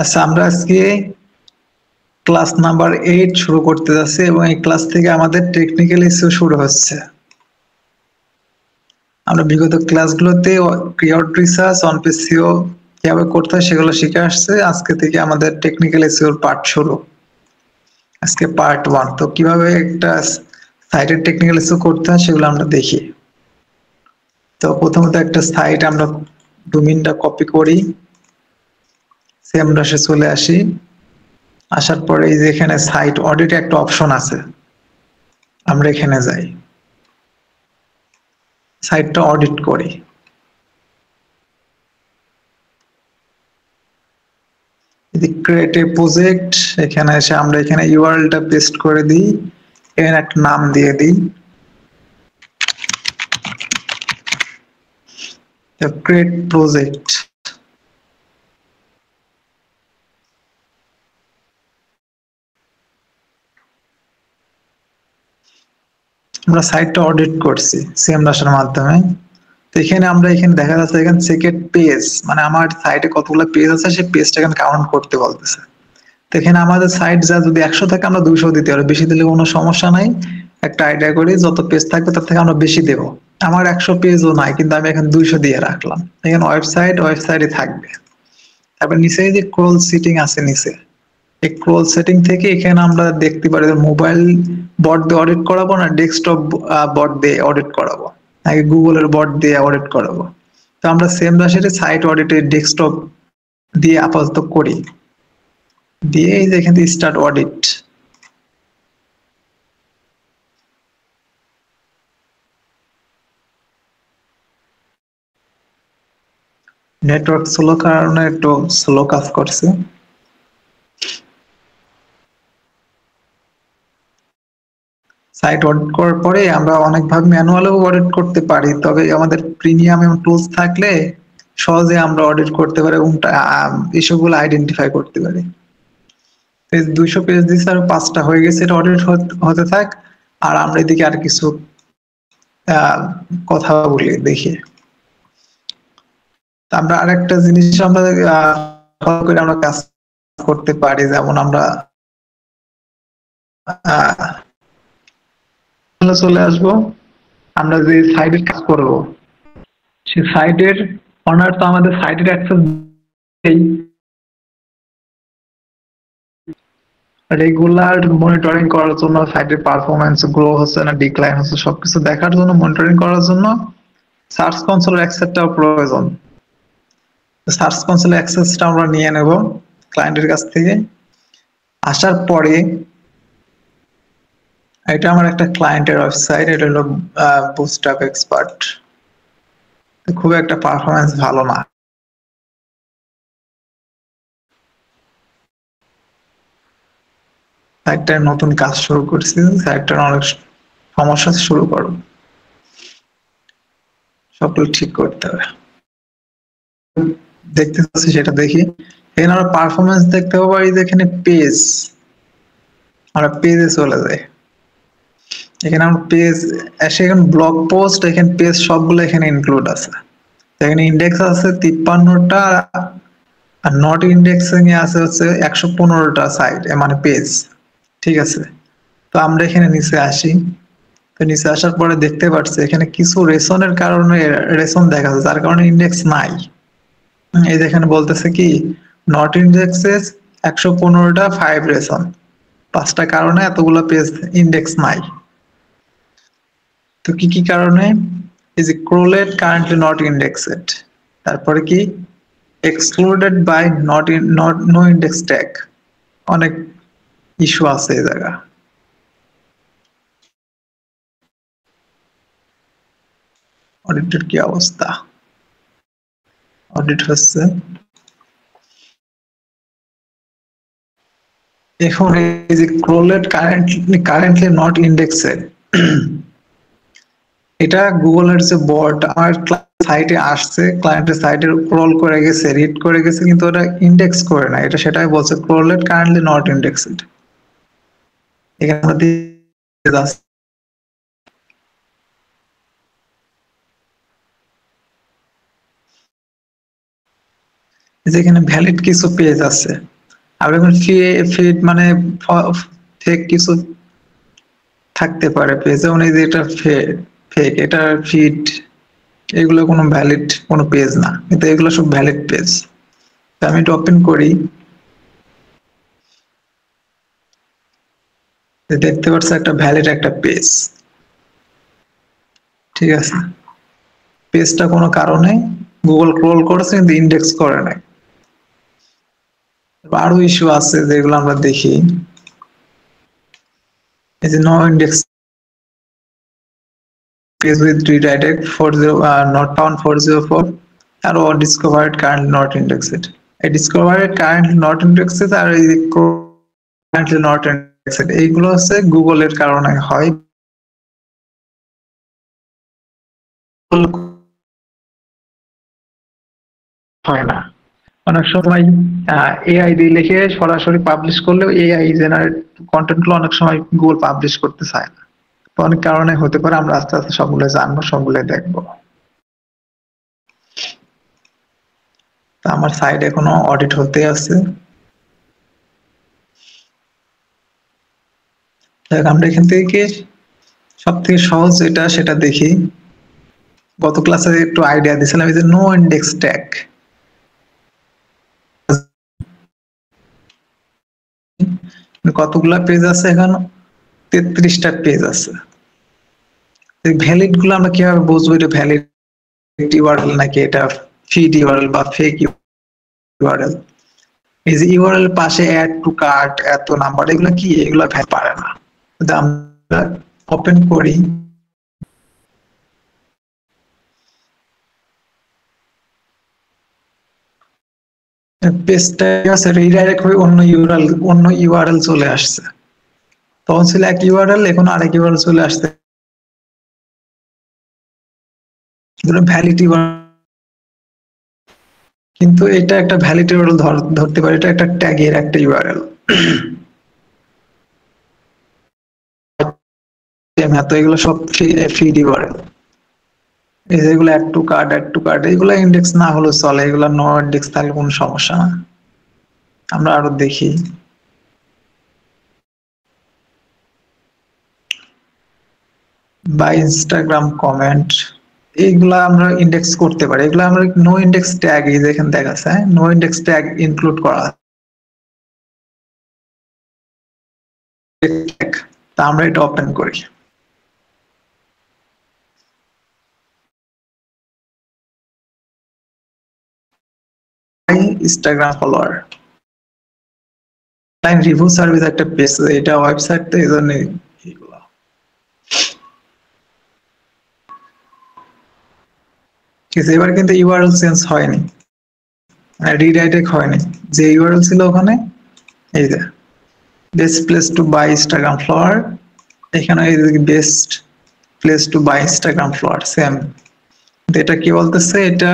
আচ্ছা, আমরা আজকে ক্লাস নাম্বার 8 শুরু করতে যাচ্ছি এবং এই ক্লাস থেকে আমাদের টেকনিক্যাল ইস্যু শুরু হচ্ছে। আমরা বিগত ক্লাসগুলোতে keyword research, on page CEO কিভাবে করতে হয় সেগুলো শিখে আসছে। আজকে থেকে আমাদের টেকনিক্যাল ইস্যুর পার্ট শুরু। আজকে পার্ট 1। তো কিভাবে একটা সাইটের টেকনিক্যাল ইস্যু করতে হয় সেগুলো আমরা দেখি। তো প্রথমত একটা সাইট আমরা ডোমেইনটা কপি করি, সেমডাসে চলে আসি। আসার পরে এই যে এখানে সাইট অডিট একটা অপশন আছে, আমরা এখানে যাই, সাইটটা অডিট করি। ক্রিয়েট এ প্রজেক্ট, এখানে এসে আমরা এখানে ইউআরএলটা পেস্ট করে দিই, এখানে একটা নাম দিয়ে দিই, ক্রিয়েট প্রজেক্ট। আমরা সাইটটা অডিট করছি সেমডাসের মাধ্যমে। তো এখানে আমরা এখানে দেখা যাচ্ছে এখানে সেকেন্ড পেজ, মানে আমার সাইটে কতগুলো পেজ আছে সেই পেজটা এখানে কাউন্ট করতে বলতেছে। তো এখানে আমাদের সাইট যা যদি 100 থাকে আমরা 200 দিতে পারি, বেশি দিলে কোনো সমস্যা নাই। একটা আইডিয়া করি যত পেজ থাকবে তার থেকে আমরা বেশি দেব। আমার 100 পেজও নাই, কিন্তু আমি এখানে 200 দিয়ে রাখলাম। এখানে ওয়েবসাইটে থাকবে। তারপর নিচে যে ক্রল সেটিং আছে নিচে, এই ক্রল সেটিং থেকে এখানে আমরা দেখতে পারি মোবাইল বট দিয়ে অডিট করাবো না ডেস্কটপ বট দিয়ে অডিট করাবো, নাকি গুগলের বট দিয়ে অডিট করাবো। তো আমরা সেমডাসের সাইট অডিটের ডেস্কটপ দিয়ে আপাতত করি, দিয়ে এই যে এখান থেকে স্টার্ট অডিট। নেটওয়ার্ক স্লো কারণে একটু স্লো কাজ করছে। সাইট অডিট করার পরে আমরা অনেকভাবে ম্যানুয়ালেও অডিট করতে পারি, তবে আমাদের প্রিমিয়াম টুলস থাকলে সহজে আমরা অডিট করতে পারি এবং ইস্যুগুলো আইডেন্টিফাই করতে পারি। 200 পেজ দিচ্ছে আর 5টা হয়ে গেছে, এটা অডিট হতে থাক। আর আমরা এদিকে আর কিছু কথা বলি দেখি। আমরা আরেকটা জিনিস আমরা ফলো করে আমরা কাজ করতে পারি, যেমন আমরা চলে আসবো, আমরা যে সাইটের কাজ করব সেই সাইটের অনার তো আমাদের সাইটের অ্যাক্সেস রেগুলার মনিটরিং করার জন্য, সাইটের পারফরমেন্স গ্রো হচ্ছে না ডিক্লাইন হচ্ছে সবকিছু দেখার জন্য, মনিটরিং করার জন্য সার্চ কনসোলের অ্যাক্সেসটাও প্রয়োজন। সার্চ কনসোলের অ্যাক্সেসটা আমরা নিয়ে নেব ক্লায়েন্টের কাছ থেকে। আসার পরে এটা আমার একটা ক্লায়েন্টের ওয়েবসাইট, এটা হলো বুটস্ট্র্যাপ এক্সপার্ট। খুব একটা পারফরমেন্স ভালো না। সাইটটার নতুন কাজ শুরু করছি, সাইটটার অনেক সমস্যা শুরু করো, সবগুলো ঠিক করতে হবে। দেখতে পাচ্ছি সেটা দেখি। এখানে আমরা পারফরমেন্স দেখতে পারি যে এখানে পেজ, আমরা পেজে চলে যাই। এখানে আমরা পেজ এসে এখানে ব্লগ পোস্ট, এখানে পেজ সবগুলো এখানে ইনক্লুড আছে। এখানে ইন্ডেক্স আছে 53টা, আর নট ইন্ডেক্সিং এ আছে হচ্ছে 115টা সাইট, মানে পেজ। ঠিক আছে, তো আমরা এখানে নিচে আসি। তো নিচে আসার পরে দেখতে পাচ্ছি এখানে কিছু রেশনের কারণে রেশন দেখা যাচ্ছে, যার কারণে ইন্ডেক্স নাই। এই যেখানে বলতেছে কি নট ইন্ডেক্সেস 115টা 5 রেশন, 5টা কারণে এতগুলো পেজ ইন্ডেক্স নাই। তো কি কি কারণে? Is crawled currently not indexed, তারপরে কি excluded by not no index tag, অনেক ইস্যু আছে এই জায়গা। অডিটের কি অবস্থা? অডিট হচ্ছে এখন, এই যে ক্রোলেড কারেন্টলি নট ইন্ডেক্সড, এটা গুগলের যে বট আমার সাইটে আসছে, ক্লায়েন্টের সাইটে ক্রল করে গেছে, রিড করে গেছে, কিন্তু ওটা ইন্ডেক্স করে না, এটা সেটাই বলছে ক্রোলেড কারেন্টলি নট ইন্ডেক্সড। এখানে আমরা দিয়ে যাচ্ছি। যেখানে ভ্যালিড কিছু পেজ আছে, আর এখন ফিড মানে ফেক কিছু থাকতে পারে পেজ, যেমন এই যে এটা ফেক, এটা ফিড, এগুলো কোনো ভ্যালিড কোনো পেজ না, কিন্তু এগুলো সব ভ্যালিড পেজ। আমি এটা ওপেন করি, দেখতে পাচ্ছি একটা ভ্যালিড একটা পেজ, ঠিক আছে। পেজটা কোনো কারণে গুগল ক্রল করেছে কিন্তু ইন্ডেক্স করে নাই। আরো ইস্যু আছে যেগুলো আমরা দেখি, এই যে no index page with redirect 40 not found 404 আর discovered currently not indexed, এই discovered currently not indexed আর এই currently not indexed এইগুলো হচ্ছে গুগলের কারণে হয়, হয় না। অনেক সময় এআই দিয়ে লিখে সরাসরি পাবলিশ করলেও এআই জেনারেট কন্টেন্ট গুলো অনেক সময় গুগল পাবলিশ করতে চায় না। তো অনেক কারণে হতে পারে, আমরা আস্তে আস্তে সবগুলো জানবো, সবগুলো দেখবো। তা আমার সাইড এখনো অডিট হতে আছে। দেখ আমরা এখান থেকে সব থেকে সহজ যেটা সেটা দেখি। গত ক্লাসে একটু আইডিয়া দিয়েছিলাম, এই যে নো ইন্ডেক্স ট্যাগ, কতগুলা পেজ আছে এখন, 33টা পেজ আছে। ভ্যালিড গুলো আমরা কিভাবে বুঝবো এটা ভ্যালিড ইউআরএল নাকি এটা ফিড ইউআরএল বা ফেক ইউআরএল? এই যে ইউআরএল পাশে অ্যাড টু কার্ট এত নাম্বার, এগুলো কি, এগুলো পারে না। আমরা ওপেন করি, পেজটা আছে রিডাইরেক্ট হয়ে অন্য ইউআরএল চলে আসছে। তখন ছিল এক ইউআরএল, এখন আরেক ইউআরএল চলে আসছে, ভ্যালিড ইউআরএল। কিন্তু এটা একটা ভ্যালিড ইউআরএল ধরতে পারে, এটা একটা ট্যাগের একটা ইউআরএল। তো এগুলো সব ফিড ইউআরএল, এই যেগুলো অ্যাড টু কার্ট এগুলো ইন্ডেক্স না হলে চলে, এগুলো নো ইন্ডেক্স থাকলে কোনো সমস্যা না। আমরা আরো দেখি, বা ইনস্টাগ্রাম কমেন্ট, এইগুলা আমরা ইন্ডেক্স করতে পারি। এগুলো আমরা নো ইন্ডেক্স ট্যাগ, এই যে এখানে দেখা যাচ্ছে নো ইন্ডেক্স ট্যাগ ইনক্লুড করা, তা আমরা এটা ওপেন করি। Instagram follower line review service একটা পেজ, এটা ওয়েবসাইট, তো এই জন্য এইগুলা। ঠিক আছে, এবার কিন্তু ইউআরএল চেঞ্জ হয়নি, রিডাইরেক্ট হয়নি, যে ইউআরএল ছিল ওখানে, এই যে best place to buy Instagram follower, এখানে এই যে best place to buy Instagram follower same. এটা কি বলতেছে, এটা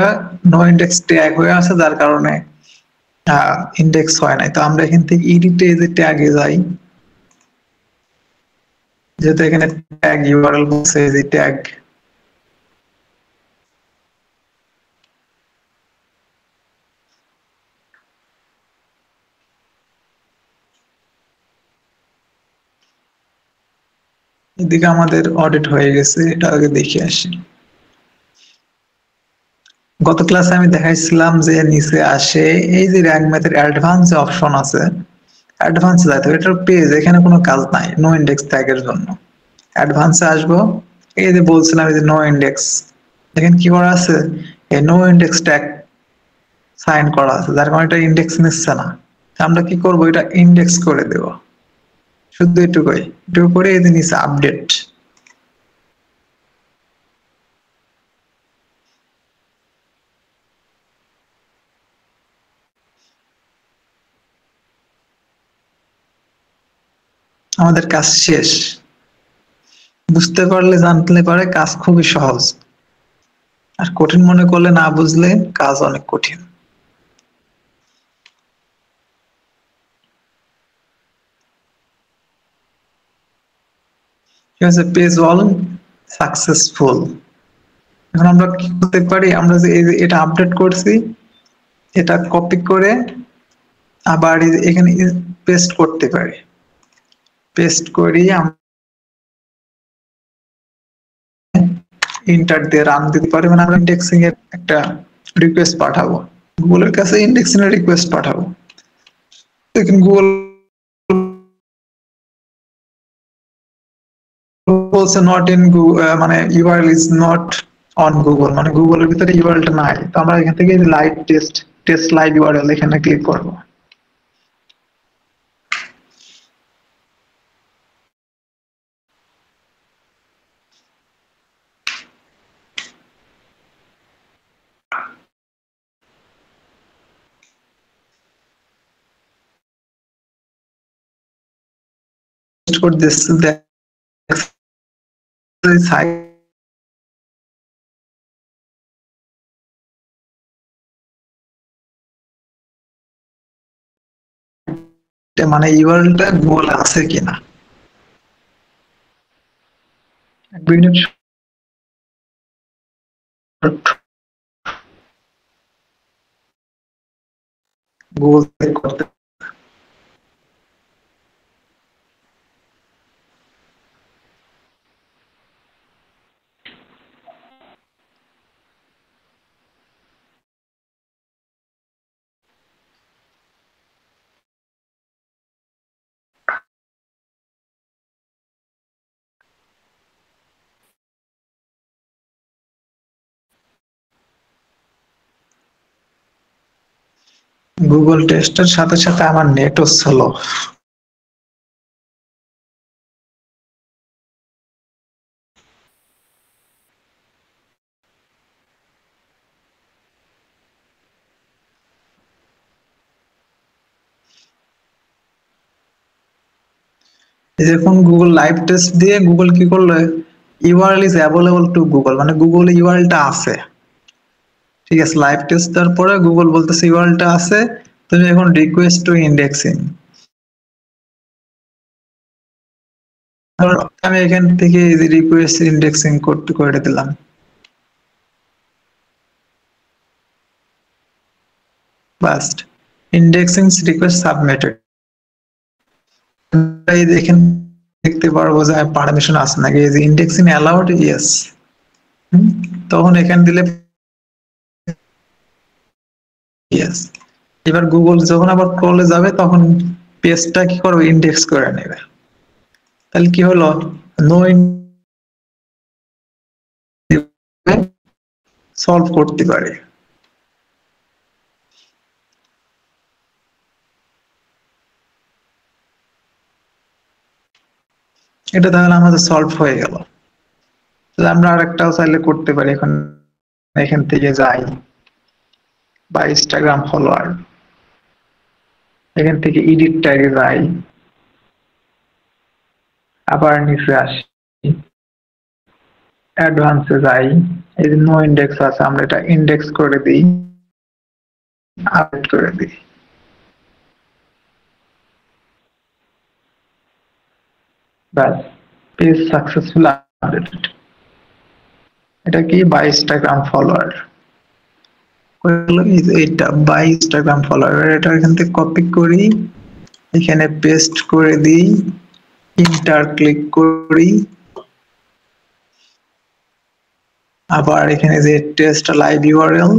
নো ইন্ডেক্স ট্যাগ হয়ে আছে, যার কারণে ইন্ডেক্স হয় নাই। তো আমরা এখান থেকে এডিটে যে ট্যাগে যাই, যেহেতু এখানে ট্যাগ ইউআরএল বলছে, যে ট্যাগ, এদিকে আমাদের অডিট হয়ে গেছে, এটা আগে দেখে আসি। গত ক্লাসে আমি দেখাইছিলাম যে নিচে আসে এই যে র্যাঙ্ক ম্যাথের অ্যাডভান্স অপশন আছে, অ্যাডভান্সে যাইতে হবে, এটার পেজ এখানে কোনো কাজ নাই নো ইন্ডেক্স ট্যাগের জন্য। অ্যাডভান্সে আসবো, এই যে বলছিলাম এই যে নো ইন্ডেক্স, দেখেন কি করা আছে, এই নো ইন্ডেক্স ট্যাগ সাইন করা আছে, যার কারণে এটা ইন্ডেক্স নিচ্ছে না। আমরা কি করব, এটা ইন্ডেক্স করে দেব, শুধু এটুকুই, এটুকু করে এই যে নিচে আপডেট, আমাদের কাজ শেষ। বুঝতে পারলে জানতে পারে কাজ খুবই সহজ, আর কঠিন মনে করলে না বুঝলে কাজ অনেক কঠিন। ঠিক আছে, পেজ অল সাকসেসফুল। এখন আমরা কি করতে পারি, আমরা যে এটা আপডেট করছি, এটা কপি করে আবার এখানে পেস্ট করতে পারি, পেস্ট করি ইন্টার দিয়ে রান দিতে পারি, মানে আমরা ইন্ডেক্সিং এর একটা রিকোয়েস্ট পাঠাবো, গুগলের কাছে ইন্ডেক্সিং এর রিকোয়েস্ট পাঠাবো। দেখুন গুগল বলছে নট ইন মানে URL is not on Google, মানে গুগলের ভিতরে ইউআরএলটা নাই। তো আমরা এখান থেকে লাইভ টেস্ট লাইভ ইউআরএল এখানে ক্লিক করব। করে দিচ্ছি মানে ইউআরএলটা গুগল আছে কিনা। গুগল করতে গুগল টেস্টের সাথে সাথে আমার নেটও স্লো। দেখুন গুগল লাইভ টেস্ট দিয়ে গুগল কি করলো, URL is available to Google, মানে গুগল ইউআরএলটা আছে। ঠিক আছে, লাইভ টেস্ট দেওয়ার পরে গুগল বলতেছে ইউআরএলটা আছে, তুমি এখন রিকোয়েস্ট টু ইন্ডেক্সিং। আমি এখান থেকে রিকোয়েস্ট ইন্ডেক্সিং করতে করে দিলাম। বাস, ইন্ডেক্সিং রিকোয়েস্ট সাবমিটেড। দেখেন দেখতে পারবো যে পারমিশন আছে নাকি, এই যে ইন্ডেক্সিং অ্যালাউড, ইয়েস। তখন এখানে দিলে ইয়েস। এবার গুগল যখন আবার ক্রলে যাবে তখন পেজটা কি করবে, ইন্ডেক্স করে নেবে। তাহলে কি হলো, নো সলভ করতে পারে। এটা তাহলে আমাদের সলভ হয়ে গেল। আমরা আরেকটাও চাইলে করতে পারি। এখন এখান থেকে যাই বা ইনস্টাগ্রাম ফলোয়ার, এখান থেকে এডিট ট্যাগে যাই, আবার নিচে আসি, অ্যাডভান্সে যাই, এই যে নো ইন্ডেক্স আছে, আমরা এটা ইন্ডেক্স করে দিই, আপডেট করে দিই। ব্যাস, পেজ সাকসেসফুল আপডেটেড। এটা কি, বাই ইনস্টাগ্রাম ফলোয়ার, এইটা বাই ইনস্টাগ্রাম ফলোয়ার। এটা এখান থেকে কপি করি, এখানে পেস্ট করে দিই, ইন্টার ক্লিক করি, আবার এখানে যে টেস্ট লাইভ ইউআরএল,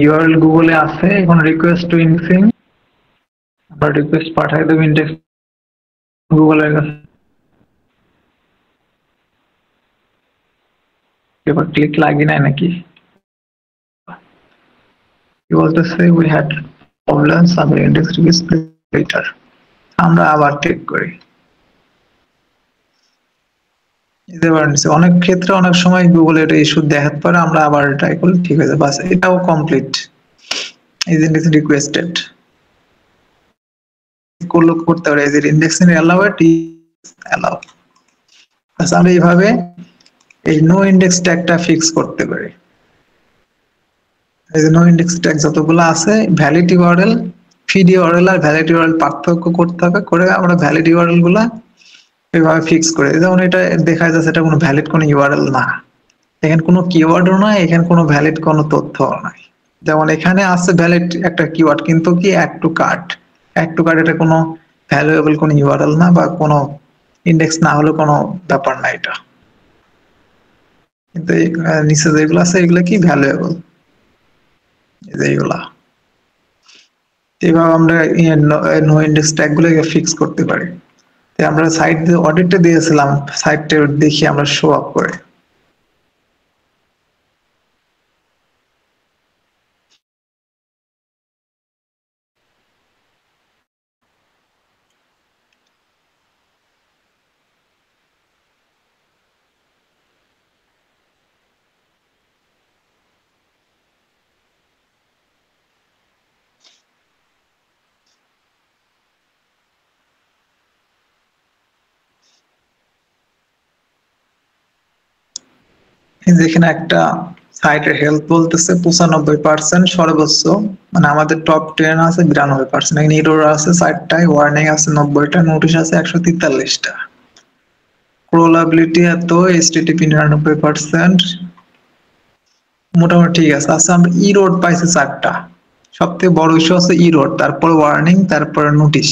ইউআরএল গুগলে আছে। এখন রিকোয়েস্ট টু ইন্ডেক্সিং, আমরা রিকোয়েস্ট পাঠিয়ে দেব ইন্ডেক্স গুগলের কাছে। এবার ক্লিক লাগি নাই নাকি, he was to say we had problems our index request later। আমরা আবার ক্লিক করি, অনেক ক্ষেত্রে অনেক সময় গুগল এটা ইস্যু দেখাতে পারে, আমরা আবার ট্রাই করলে ঠিক হয়ে যাবে। বাস, এটাও কমপ্লিট, ইজ রিকোয়েস্টেড করলে করতে পারে, ইজ ইন্ডেক্সিং অ্যালাউড, অ্যালাউ। আমরা এইভাবে এই নো ইন্ডেক্স ট্যাগটা ফিক্স করতে পারি। এই যে নো ইন্ডেক্স ট্যাগ যতগুলো আছে, ভ্যালিড ইউআরএল, ফিড ইউআরএল আর ভ্যালিড ইউআরএল পার্থক্য করতে হবে, করে আমরা ভ্যালিড ইউআরএল গুলা এভাবে ফিক্স করে, যেমন এটা দেখা যাচ্ছে এটা কোনো ভ্যালিড কোনো ইউআরএল না, এখানে কোনো কিওয়ার্ডও নাই, এখানে কোনো ভ্যালিড কোনো তথ্যও নাই। যেমন এখানে আছে ভ্যালিড একটা কিওয়ার্ড, কিন্তু কি add to cart, add to cart এটা কোনো ভ্যালুয়েবল কোনো ইউআরএল না, বা কোনো ইন্ডেক্স না হলে কোনো ব্যাপার না এটা। কিন্তু নিচে যেগুলো আছে এগুলো কি ভ্যালুয়েবল, এইগুলা এভাবে আমরা নো ইন্ডেক্স ট্যাগ গুলো ফিক্স করতে পারি। আমরা সাইট অডিটে দিয়েছিলাম, সাইটটা দেখি আমরা শো আপ করে। যেখানে একটা সাইটের হেলথ বলতেছে 95% সর্বোচ্চ, মানে আমাদের টপ 10 আছে 92%, এখানে এরর আছে 4টায়, ওয়ার্নিং আছে 90টা, নোটিশ আছে 143টা, ক্রোলাবিলিটি এত, এইচটিটিপি 99%, মোটামুটি ঠিক আছে। আচ্ছা আমরা ইরোড পাইছি 4টা, সবথেকে বড় ইস্যু আছে ইরোড, তারপর ওয়ার্নিং, তারপর নোটিশ।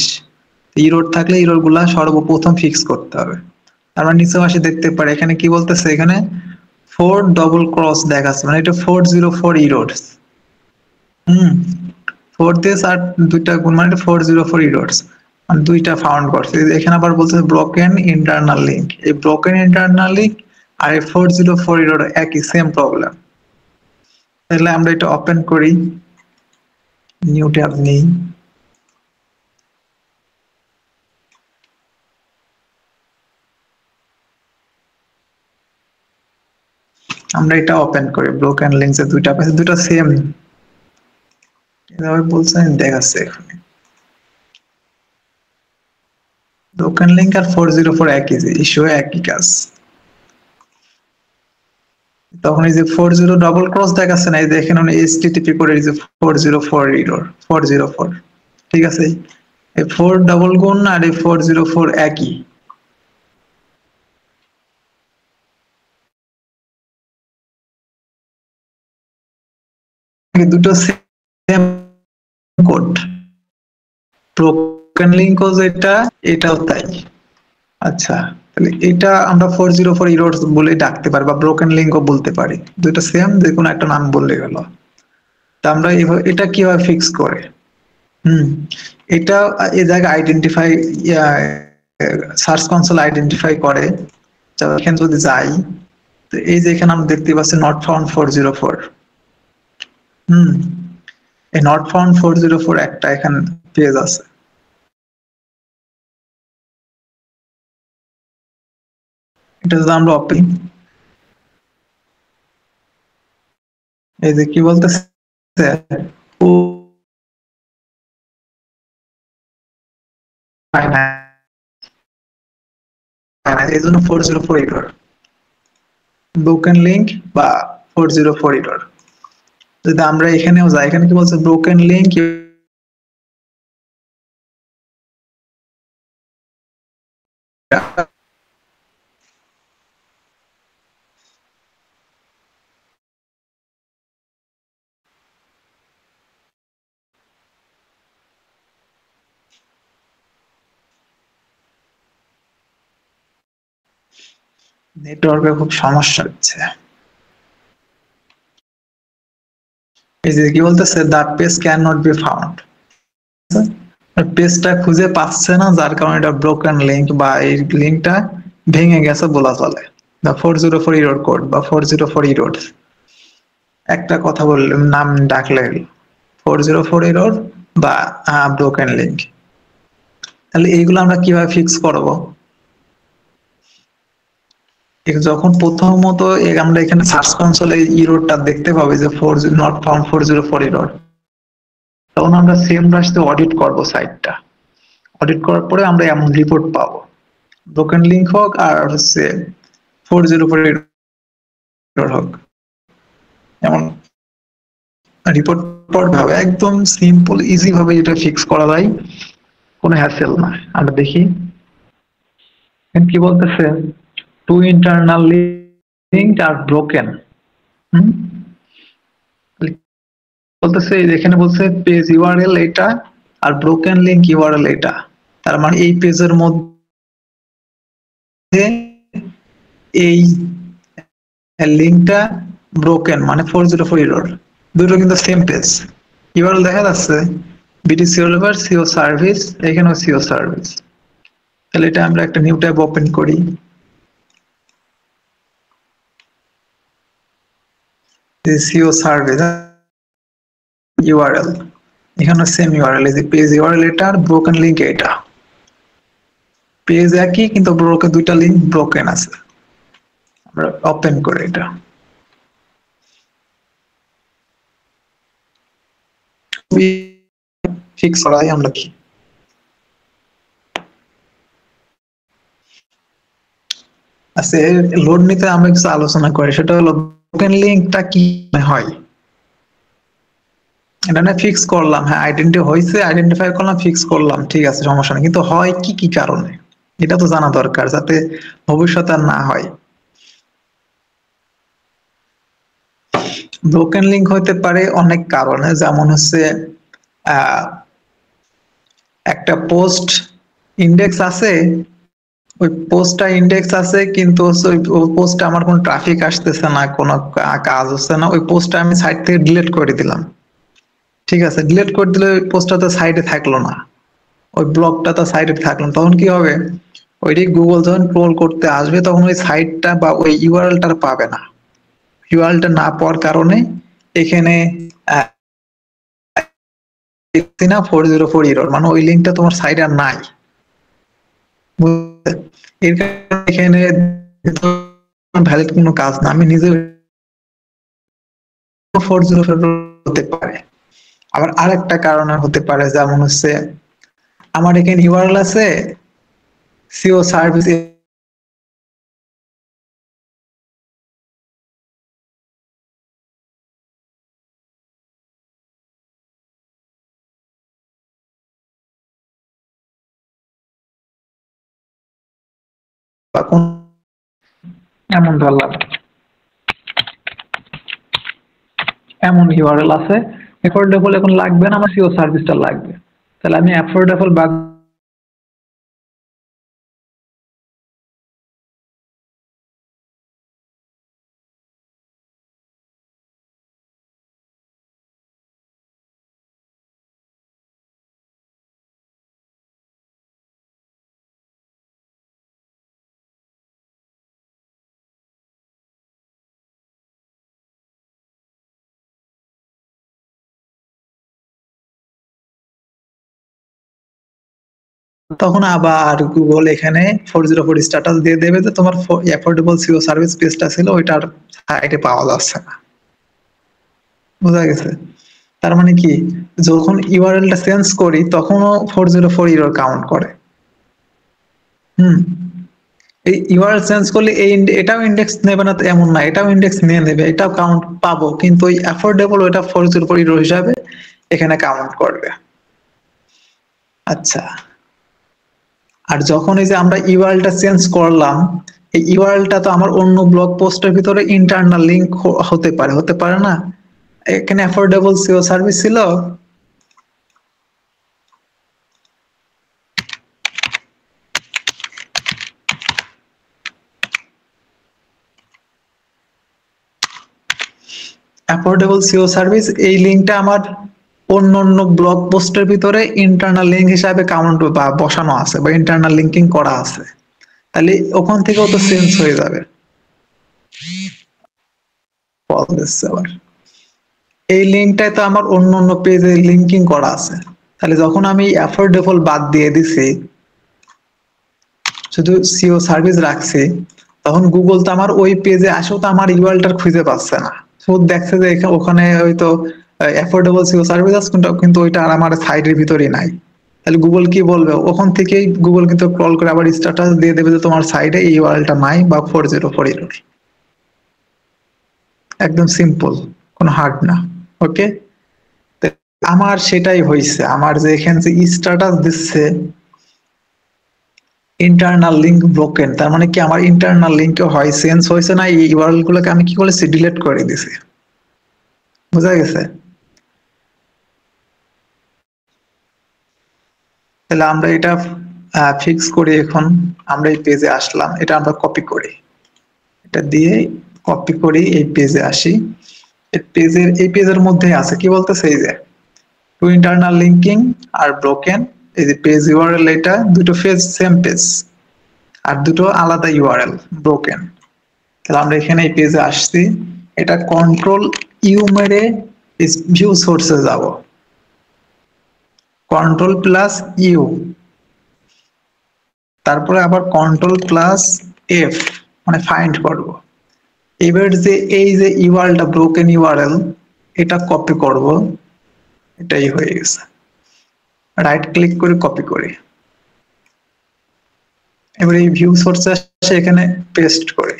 ইরোড থাকলে ইরোড গুলা সর্বপ্রথম ফিক্স করতে হবে। আমরা নিচে পাশে দেখতে পারি এখানে কি বলতেছে, এখানে 4 ডবল ক্রস দেখাচ্ছে, মানে এটা 404 ইরোডস। 4 দিয়ে 4 দুইটা গুণ, মানে 404 ইরোডস, মানে দুইটা ফাউন্ড করছে। এখানে আবার বলছে ব্রোকেন ইন্টারনাল লিঙ্ক, এই ব্রোকেন ইন্টারনাল লিঙ্ক আর এই 404 ইরোড একই, সেম প্রবলেম। তাহলে আমরা এটা ওপেন করি, নিউ ট্যাব নেই, আমরা এটা ওপেন করি, ব্রোকেন লিঙ্কস এর দুইটা পাশে দুটো সেম, এভাবে বলছেন দেখাচ্ছে এখানে ব্রোকেন লিঙ্ক আর 404 একই, ইস্যু একই কাজ। তখন এই যে 40 ডবল ক্রস দেখাচ্ছে না, এই যে এখানে এইচটিটিপি করে এই যে 404 এরর 404, ঠিক আছে, এই 4 ডাবল গুণ আর এই 404 একই, দুটো সেম কোড, ব্রোকেন লিঙ্কও যেটা এটাও তাই। আচ্ছা তাহলে এটা আমরা 404 ইরোর্স বলে ডাকতে পারি, বা ব্রোকেন লিঙ্কও বলতে পারি, দুটো সেম, যে কোনো একটা নাম বললে গেল। তা আমরা এটা কিভাবে ফিক্স করে, এটা এই জায়গায় আইডেন্টিফাই, সার্চ কনসোল আইডেন্টিফাই করে। এখানে যদি যাই, তো এই যে এখানে আমরা দেখতে পাচ্ছি নট ফাউন্ড 404, এই নট ফাউন্ড 404 একটা এখানে পেজ আছে। এটা যদি আমরা ওপেন, এই যে কি বলতেছে, এই জন্য 404 এরর, ব্রোকেন লিঙ্ক বা 404 এরর। যদি আমরা এখানেও যাই, এখানে কি বলছে ব্রোকেন লিঙ্ক, নেটওয়ার্কে খুব সমস্যা হচ্ছে। এই যে কি বলতেছে, the page can not be found, পেজটা খুঁজে পাচ্ছে না, যার কারণে এটা ব্রোকেন লিঙ্ক বা এই লিঙ্কটা ভেঙে গেছে বলা চলে। দা 404 ইরোড কোড বা 404 ইরোড, একটা কথা বললে নাম ডাকলে 404 ইরোড বা ব্রোকেন লিঙ্ক। তাহলে এইগুলো আমরা কিভাবে ফিক্স করব, যখন প্রথমত আমরা এখানে সার্চ কনসোলে ইরোডটা দেখতে পাবো যে 4 নট ফাউন্ড 404 ইরোড, তখন আমরা সেম ব্রাশতে অডিট করব সাইটটা, অডিট করার পরে আমরা এমন রিপোর্ট পাবো, ব্রোকেন লিঙ্ক হোক আর হচ্ছে 404 হোক, এমন রিপোর্ট ভাবে একদম সিম্পল ইজি ভাবে এটা ফিক্স করা যায়, কোনো হ্যাসেল না। আমরা দেখি কি বলতেছে, টু ইন্টারনাল লিঙ্ক আর ব্রোকেন। বলতেছে এখানে বলছে পেজ ইউআরএল এটা আর ব্রোকেন লিঙ্ক ইউআরএল এটা, তার মানে এই পেজের মধ্যে এই লিঙ্কটা ব্রোকেন মানে 404 এরর, দুটো কিন্তু সেম পেজ। ইউআরএল দেখা যাচ্ছে বিটিসি ওভার সিও সার্ভিস, এখানেও সিও সার্ভিস। তাহলে এটা আমরা একটা নিউ ট্যাব ওপেন করি, সিও সার্ভিস ইউআরএল, এখানে সেম ইউআরএল, এই যে পেজ ইউআরএল এটা আর ব্রোকেন লিঙ্ক এটা, পেজ একই কিন্তু ব্রোকেন, দুইটা লিঙ্ক ব্রোকেন আছে। আমরা ওপেন করে এটা ফিক্স করাই আমরা কি আছে লোড নিতে আমরা কিছু আলোচনা করি, সেটা হলো ব্রোকেন লিঙ্কটা কি হয়। এটা না ফিক্স করলাম, হ্যাঁ আইডেন্টি হয়েছে, আইডেন্টিফাই করলাম, ফিক্স করলাম, ঠিক আছে সমস্যা নেই, কিন্তু হয় কি কি কারণে এটা তো জানা দরকার যাতে ভবিষ্যতে আর না হয়। ব্রোকেন লিঙ্ক হতে পারে অনেক কারণে, যেমন হচ্ছে একটা পোস্ট ইন্ডেক্স আছে, ওই পোস্টটা ইন্ডেক্স আছে কিন্তু ওই পোস্টে আমার কোনো ট্রাফিক আসতেছে না, কোনো কাজ হচ্ছে না, ওই পোস্টটা আমি সাইট থেকে ডিলিট করে দিলাম, ঠিক আছে, ডিলিট করে দিলে ওই পোস্টটা তো সাইডে থাকলো না, ওই ব্লগটা তো সাইডে থাকলো, তখন কি হবে, ওইটি গুগল যখন ক্রল করতে আসবে তখন ওই সাইটটা বা ওই ইউআরএলটা পাবে না। ইউআরএলটা না পাওয়ার কারণে এখানে 404 এরর, মানে ওই লিঙ্কটা তোমার সাইডে আর নাই। এর কারণে এখানে ভ্যালিড কোনো কাজ না, আমি নিজে 404 হতে পারে। আবার আরেকটা কারণে হতে পারে, যেমন হচ্ছে আমার এখানে ইউআরএল আছে সিও সার্ভিস বা কোন, এমন ধরলাম এমন ইউআরএল আছে, অ্যাফোর্ডেবল এখন লাগবে না, আমার সিও সার্ভিসটা লাগবে, তাহলে আমি অ্যাফোর্ডেবল বাদ তখন আবার গুগল এখানে 404 স্ট্যাটাস দিয়ে দেবে যে তোমার অ্যাফোর্ডেবল সিও সার্ভিস পেজটা ছিল ওইটার সাইটে পাওয়া যাচ্ছে না। বোঝা গেছে? তার মানে কি, যখন ইউআরএলটা চেঞ্জ করি তখনও 404 এরর কাউন্ট করে। এই ইউআরএল চেঞ্জ করলে এই এটাও ইন্ডেক্স নেবে না এমন না, এটাও ইন্ডেক্স নিয়ে নেবে, এটাও কাউন্ট পাবো, কিন্তু ওই অ্যাফোর্ডেবল ওইটা 404 এরর হিসাবে এখানে কাউন্ট করবে। আচ্ছা, আর যখন এই যে আমরা ইউআরএলটা চেঞ্জ করলাম, এই ইউআরএলটা তো আমার অন্য ব্লগ পোস্টের ভিতরে ইন্টারনাল লিংক হতে পারে, হতে পারে না? এখানে অ্যাফোর্ডেবল সিও সার্ভিস ছিল, অ্যাফোর্ডেবল সিও সার্ভিস, এই লিংকটা আমার অন্য অন্য ব্লগ পোস্টের ভিতরে ইন্টারনাল লিংক হিসাবে কাউন্ট বা বসানো আছে বা ইন্টারনাল লিঙ্কিং করা আছে, তাহলে ওখান থেকেও তো চেঞ্জ হয়ে যাবে। এই লিঙ্কটাই তো আমার অন্য অন্য পেজে লিঙ্কিং করা আছে, তাহলে যখন আমি অ্যাফোর্ডেবল বাদ দিয়ে দিছি শুধু সিও সার্ভিস রাখছি, তখন গুগল তো আমার ওই পেজে আসেও তো আমার ইউআরএলটা খুঁজে পাচ্ছে না, শুধু দেখছে যে ওখানে হয়তো অ্যাফোর্ডেবল সিও সার্ভিস আছে কিন্তু ওইটা আর আমার সাইটের ভিতরেই নাই, তাহলে গুগল কি বলবে, ওখান থেকেই গুগল কিন্তু ক্রল করে আবার স্ট্যাটাস দিয়ে দেবে যে তোমার সাইটে এই ইউআরএলটা নাই বা 404 এরর। একদম সিম্পল, কোনো হার্ড না। ওকে, আমার সেটাই হয়েছে, আমার যে এখানে যে স্ট্যাটাস দিচ্ছে ইন্টারনাল লিঙ্ক ব্রোকেন, তার মানে কি আমার ইন্টারনাল লিঙ্কে হয় চেঞ্জ হয়েছে না, এই ইউআরএল গুলোকে আমি কি করেছি, ডিলিট করে দিছি। বুঝা গেছে? তাহলে আমরা এটা ফিক্স করি। এখন আমরা এই পেজে আসলাম, এটা আমরা কপি করি, এটা দিয়ে কপি করি, এই পেজে আসি। এই পেজের মধ্যে আছে কি বলতেছে, এই যে টু ইন্টারনাল লিঙ্কিং আর ব্রোকেন, এই যে পেজ ইউআরএল, এটা দুটো পেজ সেম পেজ আর দুটো আলাদা ইউআরএল ব্রোকেন। তাহলে আমরা এখানে এই পেজে আসছি, এটা কন্ট্রোল ইউ মেরে ভিউ সোর্সে যাব, কন্ট্রোল প্লাস ইউ, তারপরে আবার কন্ট্রোল প্লাস এফ, মানে ফাইন্ড করব। এবার যে এই যে ইউআরএলটা ব্রোকেন ইউআরএল, এটা কপি করব, এটাই হয়ে গেছে। রাইট ক্লিক করে কপি করি, এবার এই ভিউ সোর্সে আসে, এখানে পেস্ট করি।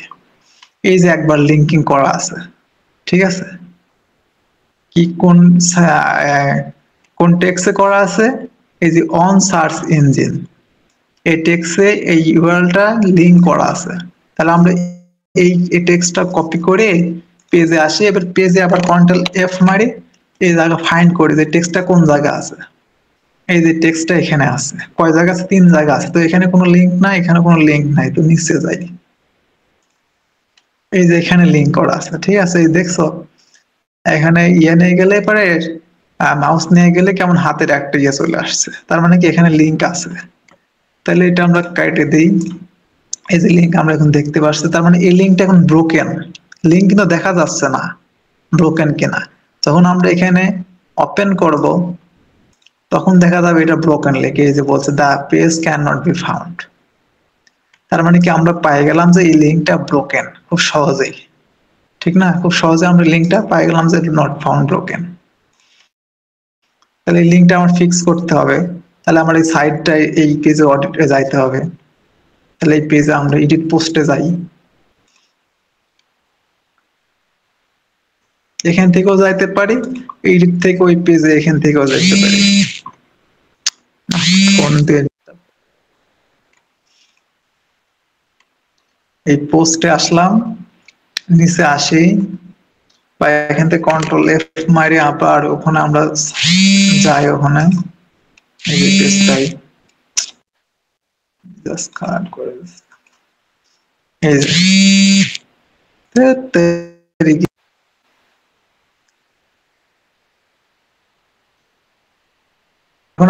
এই যে একবার লিঙ্কিং করা আছে, ঠিক আছে, কি কোন টেক্সে করা আছে, এই যে অন সার্চ ইঞ্জিন, এই টেক্সে এই ইউআরএলটা লিংক করা আছে। তাহলে আমরা এই টেক্সটটা কপি করে পেজে আসি, এবার পেজে আবার কন্ট্রোল এফ মারি, এই জায়গা ফাইন্ড করি যে টেক্সটটা কোন জায়গা আছে। এই যে টেক্সটটা এখানে আছে, কয় জায়গা আছে, 3 জায়গা আছে, তো এখানে কোনো লিঙ্ক নাই, এখানে কোনো লিঙ্ক নাই, তো নিচে যাই, এই যে এখানে লিঙ্ক করা আছে, ঠিক আছে, এই দেখছো, এখানে ইয়ে নিয়ে গেলে পরে মাউস নিয়ে গেলে কেমন হাতের একটা ইয়ে চলে আসছে, তার মানে কি এখানে লিঙ্ক আছে। তাহলে এটা আমরা কেটে দিই, এই যে লিঙ্ক আমরা এখন দেখতে পাচ্ছি, তার মানে এই লিঙ্কটা এখন ব্রোকেন, লিঙ্ক কিন্তু দেখা যাচ্ছে না ব্রোকেন কিনা। যখন আমরা এখানে ওপেন করব, তখন দেখা যাবে এটা ব্রোকেন লিঙ্ক, এই যে বলছে the page can not be found. তার মানে কি আমরা পাই গেলাম যে এই লিঙ্কটা ব্রোকেন, খুব সহজেই, ঠিক না, খুব সহজে আমরা লিঙ্কটা পাই গেলাম যে নট ফাউন্ড ব্রোকেন। তাহলে এই লিঙ্কটা আমার ফিক্স করতে হবে, তাহলে আমার এই সাইটটা এই পেজে অডিটে যাইতে হবে। তাহলে এই পেজে আমরা এডিট পোস্টে যাই, এখান থেকেও যাইতে পারি, এডিট থেকে ওই পেজে এখান থেকেও যাইতে পারি। ফোন দিয়ে এই পোস্টে আসলাম, নিচে আসি, বা এখান থেকে কন্ট্রোল এফ মারি, আবার ওখানে আমরা যাই, ওখানে এই যে পেজটাই জাস্ট খারাপ করে দিচ্ছি। এই যে এখন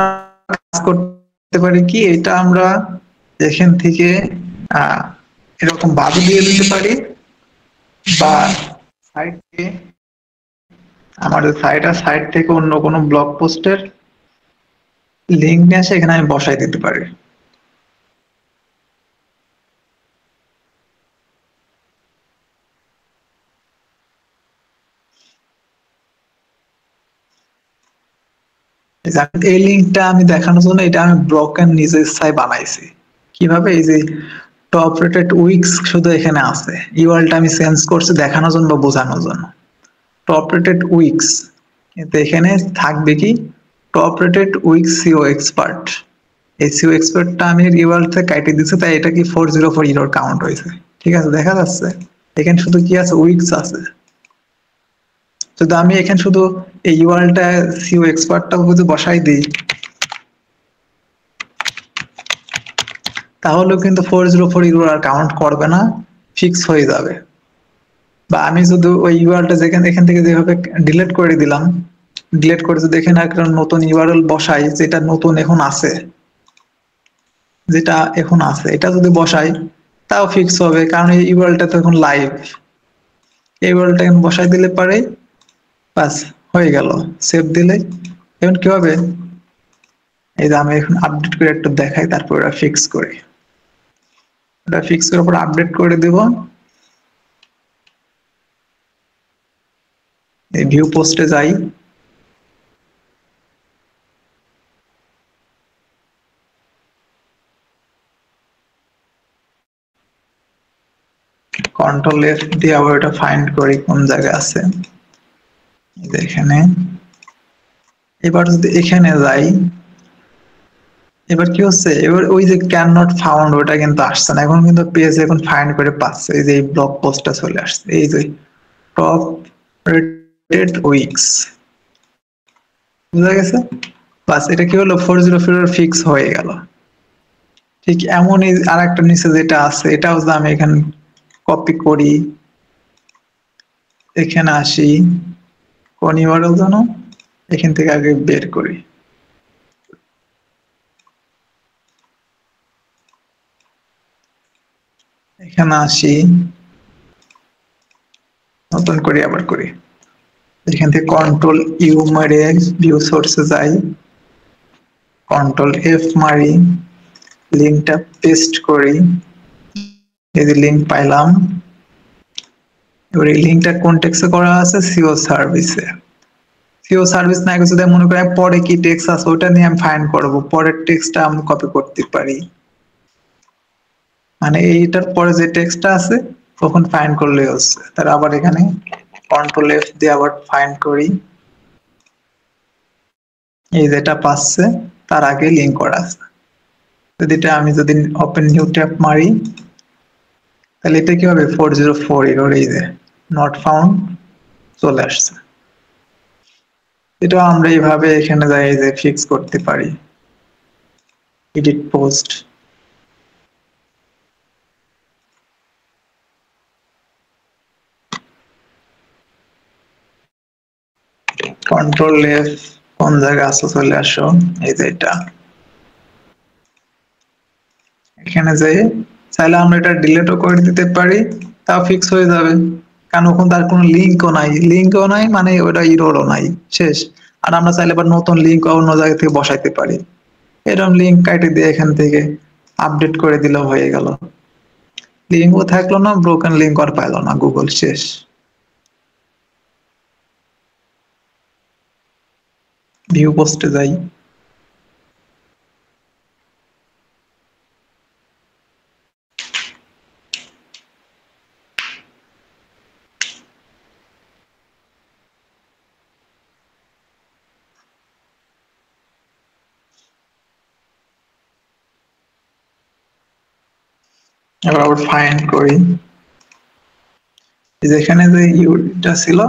কাজ করতে পারি কি, এটা আমরা এখান থেকে আহ এরকম বাদু দিয়ে দিতে পারি, বা সাইড থেকে আমাদের সাইট থেকে অন্য কোনো ব্লগ পোস্টের লিঙ্ক নিয়ে আসে এখানে আমি বসাই দিতে পারি। এই লিঙ্কটা আমি দেখানোর জন্য এটা আমি ব্রোকেন নিজের ইচ্ছায় বানাইছি। কিভাবে, এই যে টপ রেটেড উইকস শুধু এখানে আছে, ইউআরএলটা আমি চেঞ্জ করছি দেখানোর জন্য বা বোঝানোর জন্য। টপ রেটেড উইকস, কিন্তু এখানে থাকবে কি, top rated Wix SEO expert. এই সিও এক্সপার্টটা আমি ইউআরএল থেকে কাটিয়ে দিচ্ছি, তাই এটা কি 404 ইরর কাউন্ট হয়েছে। ঠিক আছে, দেখা যাচ্ছে এখানে শুধু কি আছে, উইকস আছে। যদি আমি এখানে শুধু এই ইউআরএলটা সিও এক্সপার্টটা যদি বসাই দিই, তাহলেও কিন্তু 404 ইউআর আর কাউন্ট করবে না, ফিক্স হয়ে যাবে। বা আমি যদি ওই ইউআরএলটা এখান থেকে যেভাবে ডিলিট করে দিলাম, ডিলিট করে যদি এখানে একটা নতুন ইউআরএল বসাই, যেটা নতুন এখন আছে, যেটা এখন আছে এটা যদি বসাই, তাও ফিক্স হবে, কারণ এই ইউআরএলটা তো এখন লাইভ। এই ইউআরএলটা এখন বসাই দিলে পারে, বাস হয়ে গেল, সেভ দিলে। এখন কি হবে, এই যে আমি এখন আপডেট করে একটু দেখাই, তারপর ওটা ফিক্স করি, ওটা ফিক্স করার পর আপডেট করে দেব। এই ভিউ পোস্টে যাই, কন্ট্রোল এফ দিয়ে আবার এটা ফাইন্ড করি কোন জায়গায় আছে, এখানে। এবার যদি এখানে যাই, এবার কি হচ্ছে, এবার ওই যে ক্যান নট ফাউন্ড ওটা কিন্তু আসছে না, এখন কিন্তু পেজ এখন ফাইন্ড করে পাচ্ছে, এই যে এই ব্লগ পোস্টটা চলে আসছে, এই যে টপ রেটেড উইকস, বুঝা গেছে? বাস এটা কি হলো, 404 ফিক্স হয়ে গেল। ঠিক এমনই আর একটা নিচে যেটা আছে, এটাও যদি আমি এখানে কপি করি, এখানে আসি, কোন ইউআরএল জানো, এখান থেকে আগে বের করি, এখানে আসি, নতুন করে আবার করি, এখান থেকে কন্ট্রোল ইউ মারে ভিউ সোর্সে যাই, কন্ট্রোল এফ মারি, লিঙ্কটা পেস্ট করি, এই যে লিঙ্ক পাইলাম। এবার এই লিঙ্কটা কোন টেক্সটে করা আছে, সিও সার্ভিসে। সিও সার্ভিস না যদি মনে করি পরে কি টেক্সট আছে ওটা নিয়ে আমি ফাইন্ড করব, পরের টেক্সটটা আমি কপি করতে পারি, মানে এইটার পরে যে টেক্সটটা আছে তখন ফাইন্ড করলে হচ্ছে। তার আবার এখানে কন্ট্রোল এফ দিয়ে আবার ফাইন্ড করি, এই যেটা পাচ্ছে তার আগে লিঙ্ক করা আছে, যদি এটা আমি যদি ওপেন নিউ ট্যাব মারি, তাহলে এটা কি হবে, 404 এরর, এই যে নট ফাউন্ড চলে আসছে। এটা আমরা এইভাবে এখানে যাই যে ফিক্স করতে পারি, এডিট পোস্ট, কন্ট্রোল এফ, কোন জায়গায় আসো চলে আসো, এই যে এটা, এখানে যে চাইলে আমরা এটা ডিলিটও করে দিতে পারি, তাও ফিক্স হয়ে যাবে, কারণ ওখানে তার কোনো লিঙ্কও নাই মানে ওটা ইরোরও নাই, শেষ। আর আমরা চাইলে আবার নতুন লিঙ্ক অন্য জায়গা থেকে বসাইতে পারি, এরকম লিঙ্ক কাটে দিয়ে এখান থেকে আপডেট করে দিলেও হয়ে গেল, লিঙ্কও থাকলো না, ব্রোকেন লিঙ্ক আর পাইলো না, গুগল শেষ। ভিউ পোস্টে যাই, এবার আবার ফাইন্ড করি, যেখানে যে ইউটা ছিল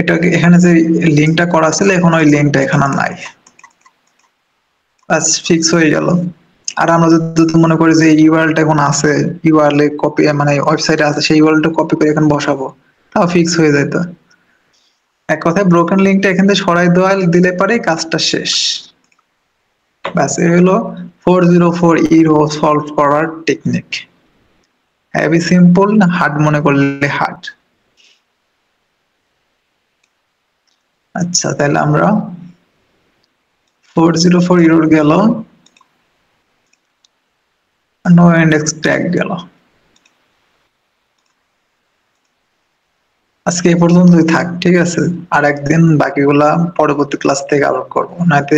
এটাকে, এখানে যে লিঙ্কটা করা ছিল এখন ওই লিঙ্কটা এখানে নাই, বাস ফিক্স হয়ে গেল। আর আমরা যদি মনে করি যে ইউআরএলটা এখন আছে, ইউআরএল কপি মানে ওয়েবসাইটে আছে, সেই ইউআরএলটা কপি করে এখন বসাবো, তাও ফিক্স হয়ে যেত। এক কথায় ব্রোকেন লিঙ্কটা এখান থেকে সরাই দেওয়া দিলে পারে কাজটা শেষ। ব্যাস এই হলো 404 ইরো সলভ করার টেকনিক। হেভি সিম্পল, না হার্ড মনে করলে হার্ড। আচ্ছা তাহলে আমরা 404 ইরোর গেল, নো ইন্ডেক্স ট্যাগ গেল। আজকে এই পর্যন্তই থাক, ঠিক আছে? আর একদিন বাকিগুলা পরবর্তী ক্লাস থেকে আলোচনা করবো, নয়তো